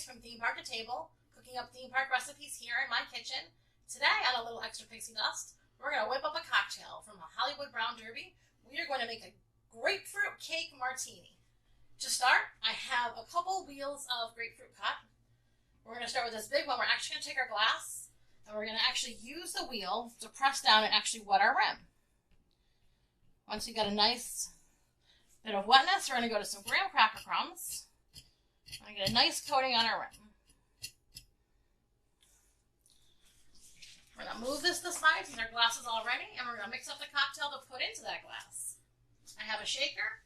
Kris from Theme Park to Table, cooking up theme park recipes here in my kitchen. Today, on a little extra pixie dust, we're going to whip up a cocktail from a Hollywood Brown Derby. We are going to make a grapefruit cake martini. To start, I have a couple wheels of grapefruit cut. We're going to start with this big one. We're actually going to take our glass, and we're going to actually use the wheel to press down and actually wet our rim. Once you got a nice bit of wetness, we're going to go to some graham cracker crumbs. I get a nice coating on our rim. We're going to move this to the side since our glass is all ready, and we're going to mix up the cocktail to put into that glass. I have a shaker,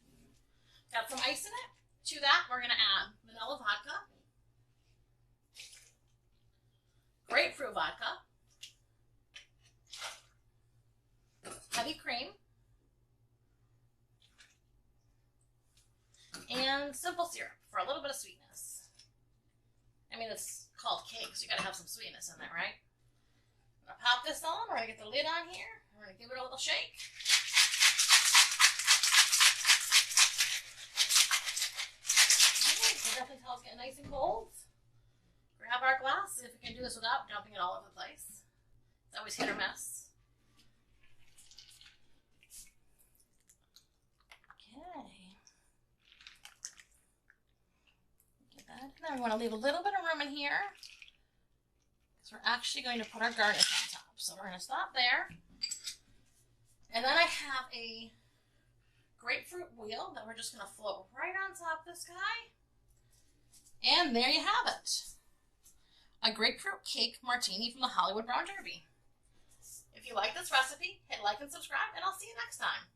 got some ice in it. To that, we're going to add Vanilla Vodka, Grapefruit Vodka, heavy cream, and simple syrup for a little bit of sweetness. I mean, it's called cake, so you gotta have some sweetness in there, right? I'm gonna pop this on. We're gonna get the lid on here. We're gonna give it a little shake. Okay, so definitely tell it's getting nice and cold. Grab our glass, see if we can do this without dumping it all over the place. It's always hit or miss. And then we want to leave a little bit of room in here because we're actually going to put our garnish on top. So we're going to stop there. And then I have a grapefruit wheel that we're just going to float right on top of this guy. And there you have it. A grapefruit cake martini from the Hollywood Brown Derby. If you like this recipe, hit like and subscribe, and I'll see you next time.